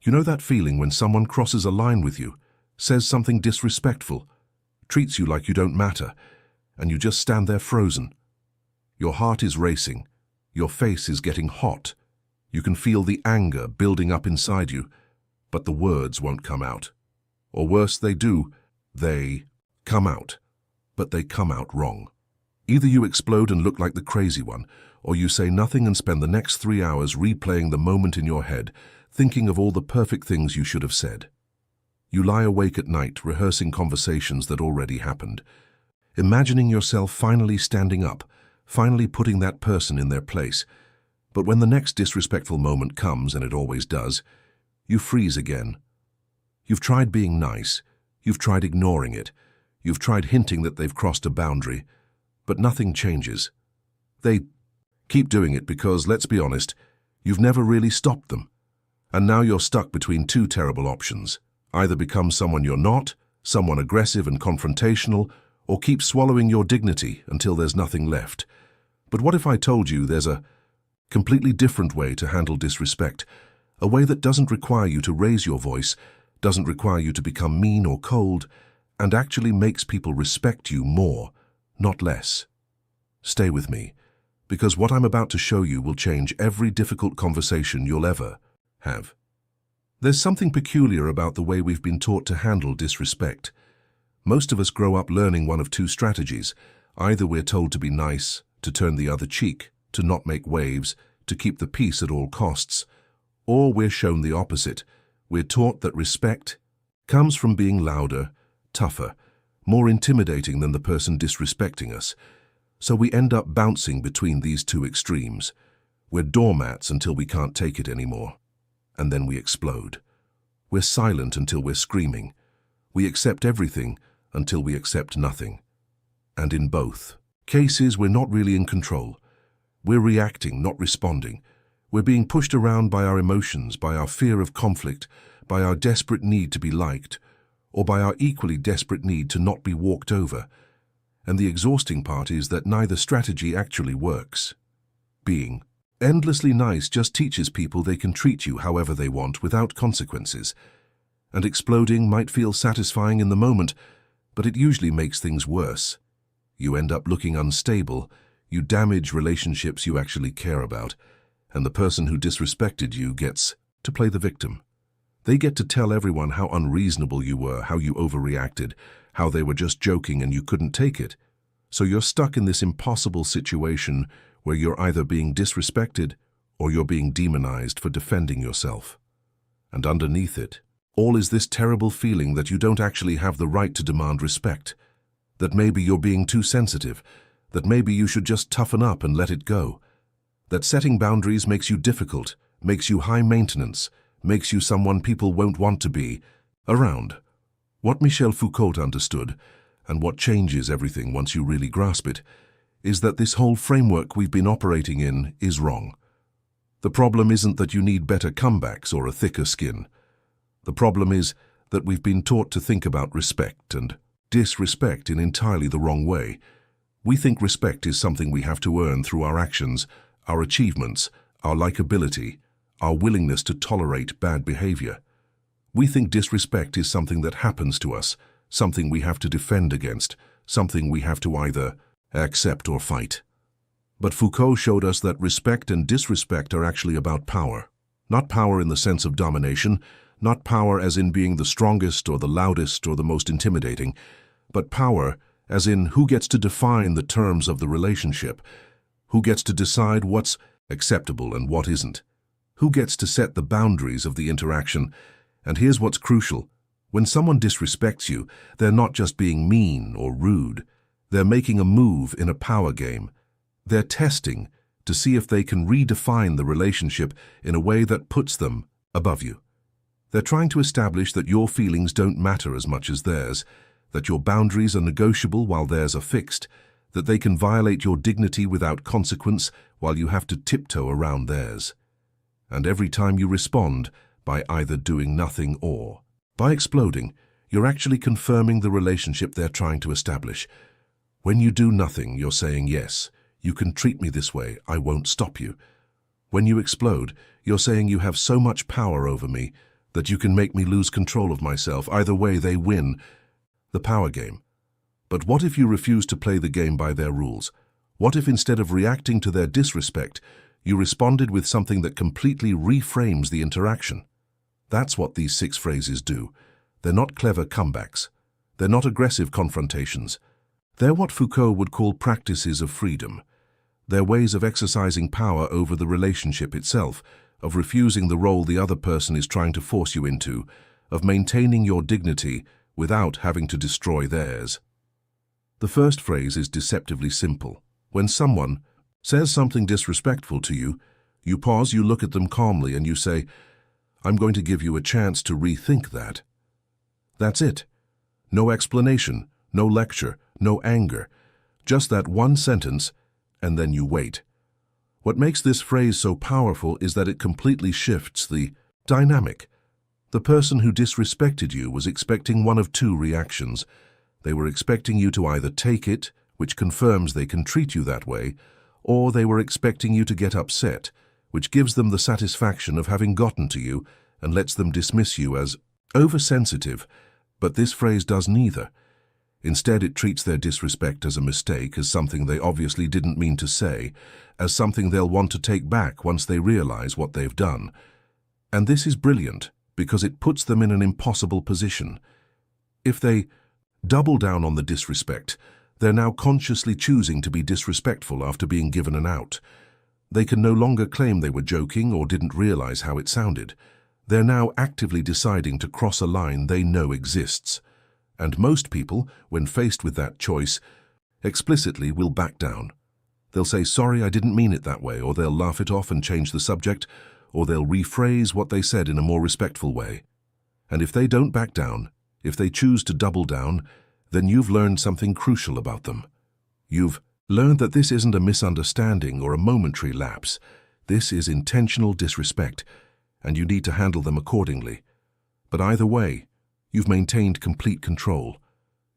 You know that feeling when someone crosses a line with you, says something disrespectful, treats you like you don't matter, and you just stand there frozen. Your heart is racing. Your face is getting hot. You can feel the anger building up inside you, but the words won't come out. Or worse, they do. They come out, but they come out wrong. Either you explode and look like the crazy one, or you say nothing and spend the next 3 hours replaying the moment in your head, thinking of all the perfect things you should have said. You lie awake at night rehearsing conversations that already happened, imagining yourself finally standing up, finally putting that person in their place. But when the next disrespectful moment comes, and it always does, you freeze again. You've tried being nice, you've tried ignoring it, you've tried hinting that they've crossed a boundary, but nothing changes. They keep doing it because, let's be honest, you've never really stopped them. And now you're stuck between two terrible options. Either become someone you're not, someone aggressive and confrontational, or keep swallowing your dignity until there's nothing left. But what if I told you there's a completely different way to handle disrespect, a way that doesn't require you to raise your voice, doesn't require you to become mean or cold, and actually makes people respect you more, not less? Stay with me, because what I'm about to show you will change every difficult conversation you'll ever have. There's something peculiar about the way we've been taught to handle disrespect. Most of us grow up learning one of two strategies. Either we're told to be nice, to turn the other cheek, to not make waves, to keep the peace at all costs, or we're shown the opposite. We're taught that respect comes from being louder, tougher, more intimidating than the person disrespecting us. So we end up bouncing between these two extremes. We're doormats until we can't take it anymore. And then we explode. We're silent until we're screaming. We accept everything until we accept nothing. And in both cases, we're not really in control. We're reacting, not responding. We're being pushed around by our emotions, by our fear of conflict, by our desperate need to be liked, or by our equally desperate need to not be walked over. And the exhausting part is that neither strategy actually works. Being endlessly nice just teaches people they can treat you however they want without consequences. And exploding might feel satisfying in the moment, but it usually makes things worse. You end up looking unstable, you damage relationships you actually care about, and the person who disrespected you gets to play the victim. They get to tell everyone how unreasonable you were, how you overreacted, how they were just joking and you couldn't take it. So you're stuck in this impossible situation where you're either being disrespected or you're being demonized for defending yourself. And underneath it, all is this terrible feeling that you don't actually have the right to demand respect, that maybe you're being too sensitive, that maybe you should just toughen up and let it go, that setting boundaries makes you difficult, makes you high maintenance, makes you someone people won't want to be around. What Michel Foucault understood, and what changes everything once you really grasp it, is that this whole framework we've been operating in is wrong. The problem isn't that you need better comebacks or a thicker skin. The problem is that we've been taught to think about respect and disrespect in entirely the wrong way. We think respect is something we have to earn through our actions, our achievements, our likability, our willingness to tolerate bad behavior. We think disrespect is something that happens to us, something we have to defend against, something we have to either accept or fight. But Foucault showed us that respect and disrespect are actually about power. Not power in the sense of domination, not power as in being the strongest or the loudest or the most intimidating, but power as in who gets to define the terms of the relationship, who gets to decide what's acceptable and what isn't, who gets to set the boundaries of the interaction. And here's what's crucial. When someone disrespects you, they're not just being mean or rude. They're making a move in a power game. They're testing to see if they can redefine the relationship in a way that puts them above you. They're trying to establish that your feelings don't matter as much as theirs, that your boundaries are negotiable while theirs are fixed, that they can violate your dignity without consequence while you have to tiptoe around theirs. And every time you respond, by either doing nothing or by exploding, you're actually confirming the relationship they're trying to establish. When you do nothing, you're saying, yes, you can treat me this way, I won't stop you. When you explode, you're saying you have so much power over me, that you can make me lose control of myself. Either way, they win. The power game. But what if you refuse to play the game by their rules? What if instead of reacting to their disrespect, you responded with something that completely reframes the interaction? That's what these 6 phrases do. They're not clever comebacks. They're not aggressive confrontations. They're what Foucault would call practices of freedom. They're ways of exercising power over the relationship itself, of refusing the role the other person is trying to force you into, of maintaining your dignity without having to destroy theirs. The first phrase is deceptively simple. When someone says something disrespectful to you, you pause, you look at them calmly, and you say, "I'm going to give you a chance to rethink that." That's it. No explanation, no lecture, no anger. Just that one sentence, and then you wait. What makes this phrase so powerful is that it completely shifts the dynamic. The person who disrespected you was expecting one of 2 reactions. They were expecting you to either take it, which confirms they can treat you that way, or they were expecting you to get upset, which gives them the satisfaction of having gotten to you and lets them dismiss you as oversensitive. But this phrase does neither. Instead, it treats their disrespect as a mistake, as something they obviously didn't mean to say, as something they'll want to take back once they realize what they've done. And this is brilliant, because it puts them in an impossible position. If they double down on the disrespect, they're now consciously choosing to be disrespectful after being given an out. They can no longer claim they were joking or didn't realize how it sounded. They're now actively deciding to cross a line they know exists. And most people, when faced with that choice, explicitly will back down. They'll say, "Sorry, I didn't mean it that way," or they'll laugh it off and change the subject, or they'll rephrase what they said in a more respectful way. And if they don't back down, if they choose to double down, then you've learned something crucial about them. You've learned that this isn't a misunderstanding or a momentary lapse. This is intentional disrespect, and you need to handle them accordingly. But either way, you've maintained complete control.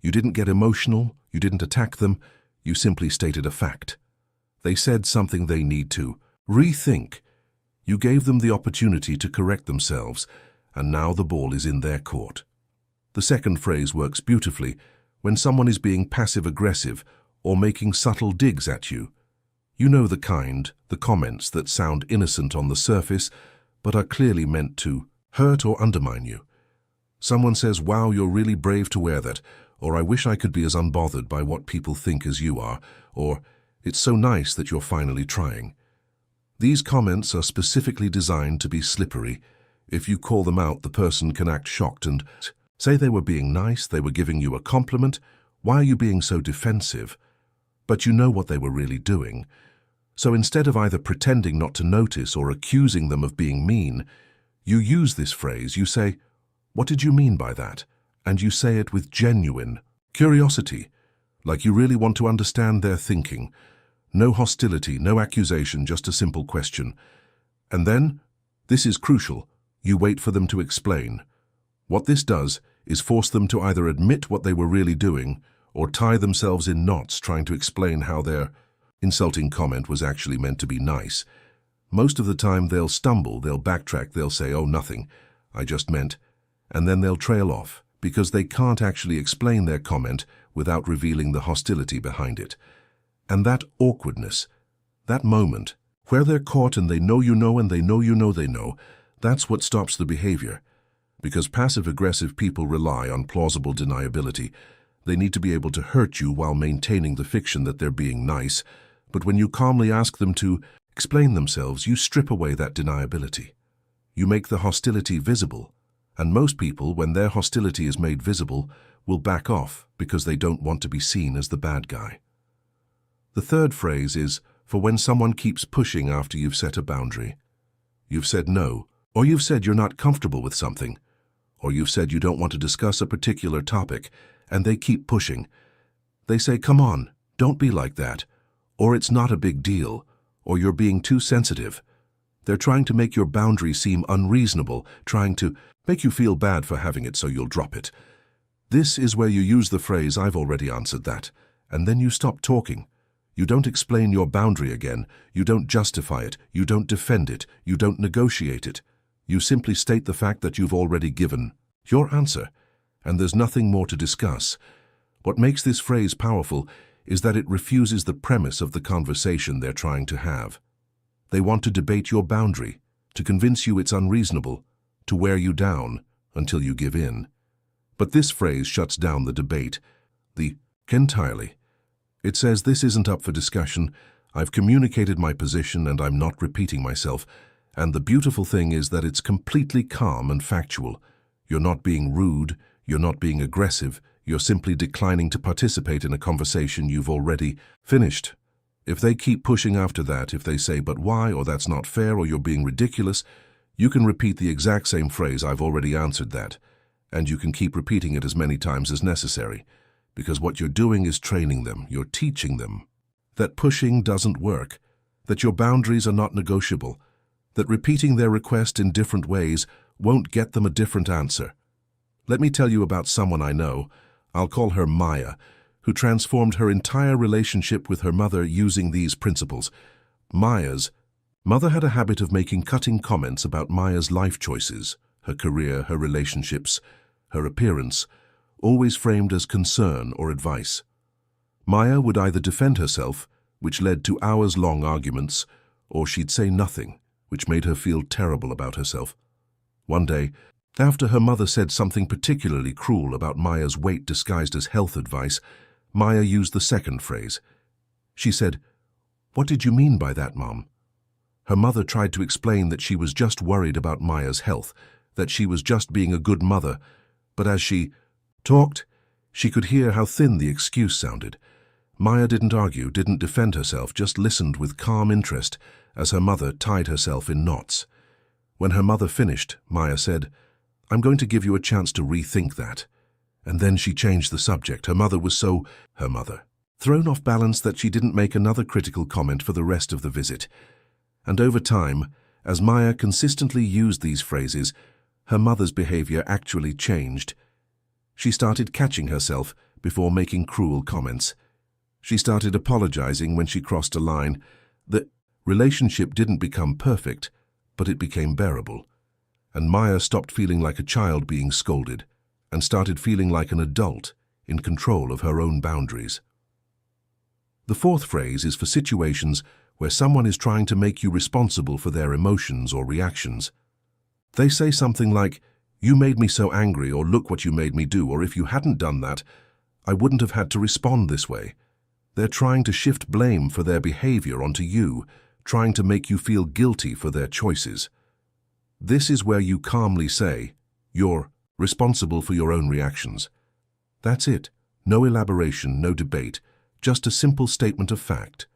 You didn't get emotional, you didn't attack them, you simply stated a fact. They said something they need to rethink. You gave them the opportunity to correct themselves, and now the ball is in their court. The second phrase works beautifully when someone is being passive-aggressive or making subtle digs at you. You know the kind, the comments that sound innocent on the surface, but are clearly meant to hurt or undermine you. Someone says, "Wow, you're really brave to wear that," or "I wish I could be as unbothered by what people think as you are," or "It's so nice that you're finally trying." These comments are specifically designed to be slippery. If you call them out, the person can act shocked and say they were being nice, they were giving you a compliment. "Why are you being so defensive?" But you know what they were really doing. So instead of either pretending not to notice or accusing them of being mean, you use this phrase. You say, "What did you mean by that?" And you say it with genuine curiosity, like you really want to understand their thinking. No hostility, no accusation, just a simple question. And then, this is crucial, you wait for them to explain. What this does is force them to either admit what they were really doing or tie themselves in knots trying to explain how their insulting comment was actually meant to be nice. Most of the time they'll stumble, they'll backtrack, they'll say, "Oh, nothing, I just meant," and then they'll trail off because they can't actually explain their comment without revealing the hostility behind it. And that awkwardness, that moment where they're caught and they know you know and they know you know they know, that's what stops the behavior. Because passive-aggressive people rely on plausible deniability. They need to be able to hurt you while maintaining the fiction that they're being nice. But when you calmly ask them to explain themselves, you strip away that deniability. You make the hostility visible. And most people, when their hostility is made visible, will back off because they don't want to be seen as the bad guy. The third phrase is for when someone keeps pushing after you've set a boundary. You've said no, or you've said you're not comfortable with something, or you've said you don't want to discuss a particular topic, and they keep pushing. They say, "Come on, don't be like that," or "It's not a big deal," or "You're being too sensitive." They're trying to make your boundary seem unreasonable, trying to make you feel bad for having it so you'll drop it. This is where you use the phrase, "I've already answered that," and then you stop talking. You don't explain your boundary again, you don't justify it, you don't defend it, you don't negotiate it. You simply state the fact that you've already given your answer, and there's nothing more to discuss. What makes this phrase powerful is that it refuses the premise of the conversation they're trying to have. They want to debate your boundary, to convince you it's unreasonable, to wear you down until you give in. But this phrase shuts down the debate, entirely. It says this isn't up for discussion, I've communicated my position and I'm not repeating myself. And the beautiful thing is that it's completely calm and factual. You're not being rude, you're not being aggressive, you're simply declining to participate in a conversation you've already finished. If they keep pushing after that, if they say, but why, or that's not fair, or you're being ridiculous, you can repeat the exact same phrase, I've already answered that. And you can keep repeating it as many times as necessary. Because what you're doing is training them, you're teaching them that pushing doesn't work, that your boundaries are not negotiable, that repeating their request in different ways won't get them a different answer. Let me tell you about someone I know, I'll call her Maya, who transformed her entire relationship with her mother using these principles. Maya's mother had a habit of making cutting comments about Maya's life choices, her career, her relationships, her appearance, always framed as concern or advice. Maya would either defend herself, which led to hours-long arguments, or she'd say nothing, which made her feel terrible about herself. One day, after her mother said something particularly cruel about Maya's weight disguised as health advice, Maya used the second phrase. She said, "What did you mean by that, Mom?" Her mother tried to explain that she was just worried about Maya's health, that she was just being a good mother, but as she talked, she could hear how thin the excuse sounded. Maya didn't argue, didn't defend herself, just listened with calm interest as her mother tied herself in knots. When her mother finished, Maya said, "I'm going to give you a chance to rethink that." And then she changed the subject. Her mother was thrown off balance that she didn't make another critical comment for the rest of the visit. And over time, as Maya consistently used these phrases, her mother's behavior actually changed. She started catching herself before making cruel comments. She started apologizing when she crossed a line. The relationship didn't become perfect, but it became bearable. And Maya stopped feeling like a child being scolded and started feeling like an adult in control of her own boundaries. The fourth phrase is for situations where someone is trying to make you responsible for their emotions or reactions. They say something like, "You made me so angry," or "Look what you made me do," or "If you hadn't done that, I wouldn't have had to respond this way." They're trying to shift blame for their behavior onto you, trying to make you feel guilty for their choices. This is where you calmly say, "You're responsible for your own reactions." That's it. No elaboration, no debate, just a simple statement of fact.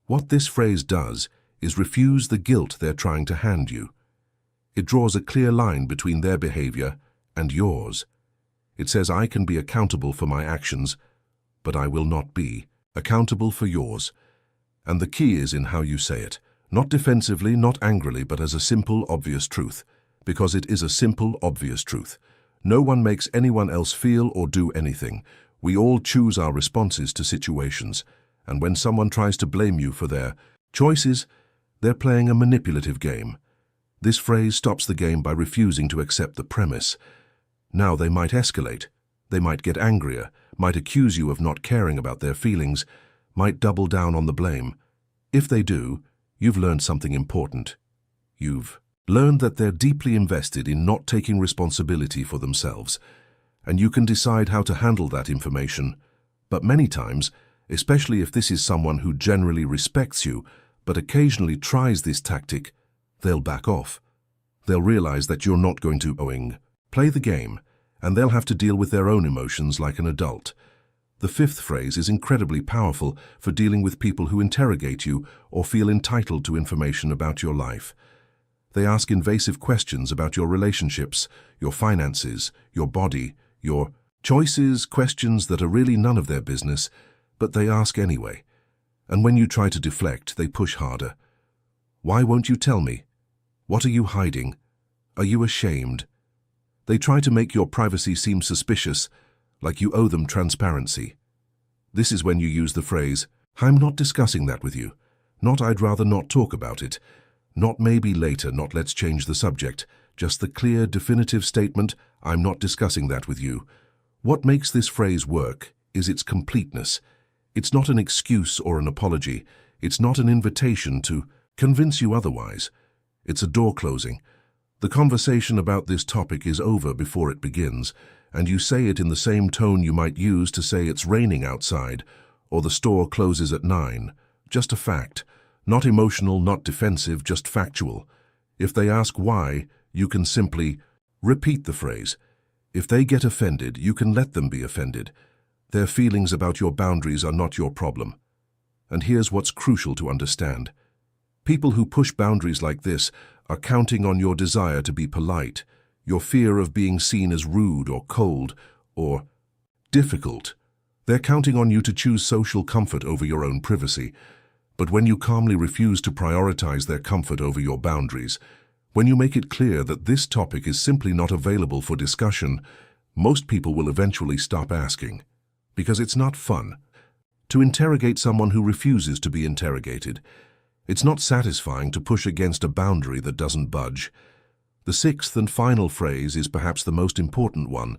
What this phrase does is refuse the guilt they're trying to hand you. It draws a clear line between their behavior and yours. It says, I can be accountable for my actions, but I will not be accountable for yours. And the key is in how you say it, not defensively, not angrily, but as a simple, obvious truth, because it is a simple, obvious truth. No one makes anyone else feel or do anything. We all choose our responses to situations, and when someone tries to blame you for their choices, they're playing a manipulative game. This phrase stops the game by refusing to accept the premise. Now they might escalate, they might get angrier, might accuse you of not caring about their feelings, might double down on the blame. If they do, you've learned something important. You've learned that they're deeply invested in not taking responsibility for themselves, and you can decide how to handle that information. But many times, especially if this is someone who generally respects you, but occasionally tries this tactic, they'll back off. They'll realize that you're not going to play the game, and they'll have to deal with their own emotions like an adult. The fifth phrase is incredibly powerful for dealing with people who interrogate you or feel entitled to information about your life. They ask invasive questions about your relationships, your finances, your body, your choices, questions that are really none of their business, but they ask anyway. And when you try to deflect, they push harder. Why won't you tell me? What are you hiding? Are you ashamed? They try to make your privacy seem suspicious, like you owe them transparency. This is when you use the phrase, I'm not discussing that with you. Not I'd rather not talk about it. Not maybe later, not let's change the subject. Just the clear, definitive statement, I'm not discussing that with you. What makes this phrase work is its completeness. It's not an excuse or an apology. It's not an invitation to convince you otherwise. It's a door closing. The conversation about this topic is over before it begins, and you say it in the same tone you might use to say it's raining outside, or the store closes at 9. Just a fact. Not emotional, not defensive, just factual. If they ask why, you can simply repeat the phrase. If they get offended, you can let them be offended. Their feelings about your boundaries are not your problem. And here's what's crucial to understand. People who push boundaries like this are counting on your desire to be polite, your fear of being seen as rude or cold or difficult. They're counting on you to choose social comfort over your own privacy. But when you calmly refuse to prioritize their comfort over your boundaries, when you make it clear that this topic is simply not available for discussion, most people will eventually stop asking. Because it's not fun to interrogate someone who refuses to be interrogated. It's not satisfying to push against a boundary that doesn't budge. The sixth and final phrase is perhaps the most important one,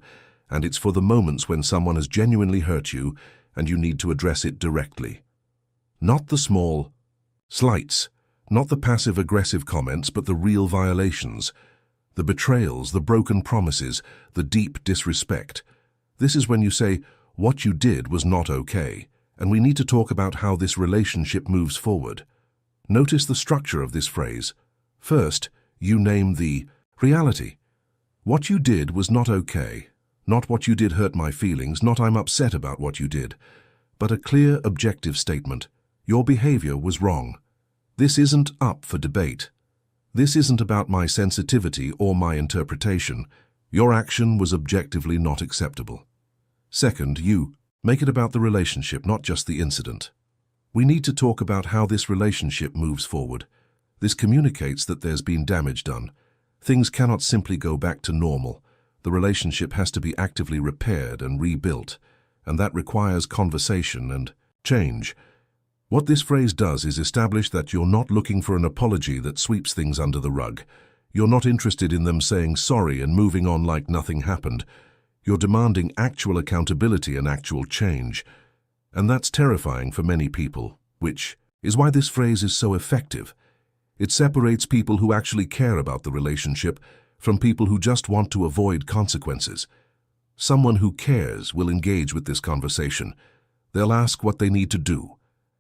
and it's for the moments when someone has genuinely hurt you and you need to address it directly. Not the small slights, not the passive-aggressive comments, but the real violations, the betrayals, the broken promises, the deep disrespect. This is when you say, what you did was not okay, and we need to talk about how this relationship moves forward. Notice the structure of this phrase. First, you name the reality. What you did was not okay. Not what you did hurt my feelings, not I'm upset about what you did, but a clear, objective statement. Your behavior was wrong. This isn't up for debate. This isn't about my sensitivity or my interpretation. Your action was objectively not acceptable. Second, you make it about the relationship, not just the incident. We need to talk about how this relationship moves forward. This communicates that there's been damage done. Things cannot simply go back to normal. The relationship has to be actively repaired and rebuilt, and that requires conversation and change. What this phrase does is establish that you're not looking for an apology that sweeps things under the rug. You're not interested in them saying sorry and moving on like nothing happened. You're demanding actual accountability and actual change. And that's terrifying for many people, which is why this phrase is so effective. It separates people who actually care about the relationship from people who just want to avoid consequences. Someone who cares will engage with this conversation. They'll ask what they need to do,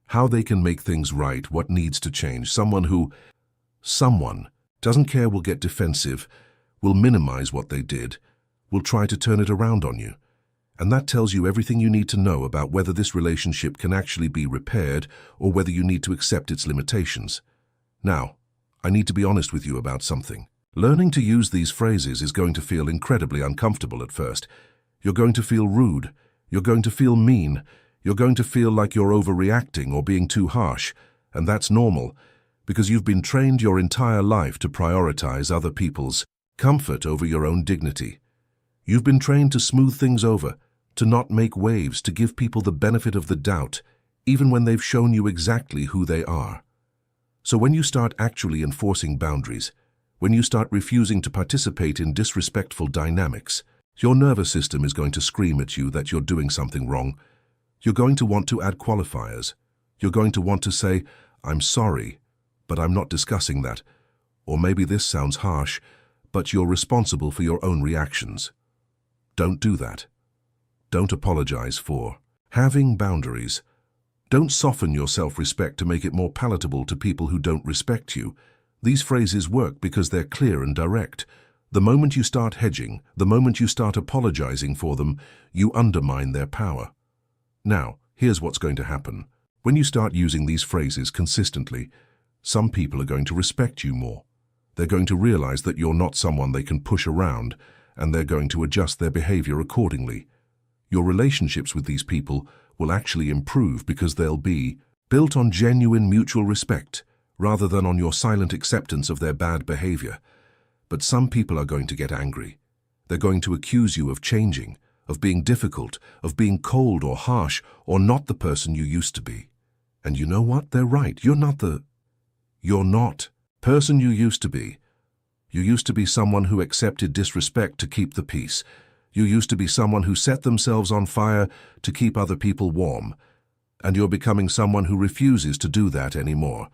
how they can make things right, what needs to change. Someone doesn't care will get defensive, will minimize what they did, will try to turn it around on you. And that tells you everything you need to know about whether this relationship can actually be repaired or whether you need to accept its limitations. Now, I need to be honest with you about something. Learning to use these phrases is going to feel incredibly uncomfortable at first. You're going to feel rude. You're going to feel mean. You're going to feel like you're overreacting or being too harsh. And that's normal, because you've been trained your entire life to prioritize other people's comfort over your own dignity. You've been trained to smooth things over, to not make waves, to give people the benefit of the doubt, even when they've shown you exactly who they are. So when you start actually enforcing boundaries, when you start refusing to participate in disrespectful dynamics, your nervous system is going to scream at you that you're doing something wrong. You're going to want to add qualifiers. You're going to want to say, I'm sorry, but I'm not discussing that. Or maybe this sounds harsh, but you're responsible for your own reactions. Don't do that. Don't apologize for having boundaries. Don't soften your self-respect to make it more palatable to people who don't respect you. These phrases work because they're clear and direct. The moment you start hedging, the moment you start apologizing for them, you undermine their power. Now, here's what's going to happen. When you start using these phrases consistently, some people are going to respect you more. They're going to realize that you're not someone they can push around, and they're going to adjust their behavior accordingly. Your relationships with these people will actually improve because they'll be built on genuine mutual respect, rather than on your silent acceptance of their bad behavior. But some people are going to get angry. They're going to accuse you of changing, of being difficult, of being cold or harsh, or not the person you used to be. And you know what? They're right. You're not person you used to be. You used to be someone who accepted disrespect to keep the peace. You used to be someone who set themselves on fire to keep other people warm. And you're becoming someone who refuses to do that anymore.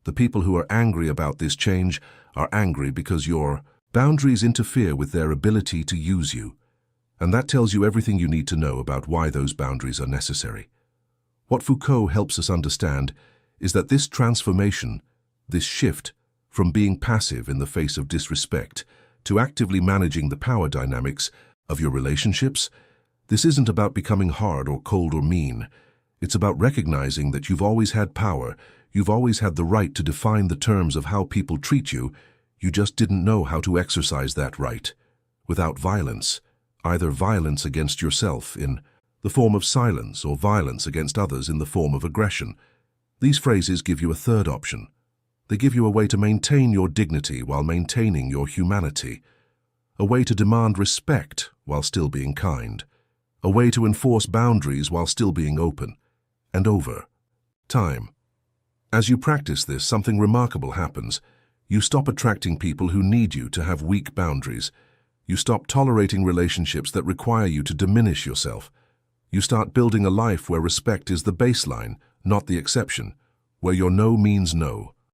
The people who are angry about this change are angry because your boundaries interfere with their ability to use you. And that tells you everything you need to know about why those boundaries are necessary. What Foucault helps us understand is that this transformation, this shift from being passive in the face of disrespect to actively managing the power dynamics of your relationships, this isn't about becoming hard or cold or mean. It's about recognizing that you've always had power, you've always had the right to define the terms of how people treat you, you just didn't know how to exercise that right. Without violence, either violence against yourself in the form of silence or violence against others in the form of aggression. These phrases give you a third option. They give you a way to maintain your dignity while maintaining your humanity, a way to demand respect while still being kind, a way to enforce boundaries while still being open. And over time, as you practice this, something remarkable happens. You stop attracting people who need you to have weak boundaries. You stop tolerating relationships that require you to diminish yourself. You start building a life where respect is the baseline, not the exception, where your no means no,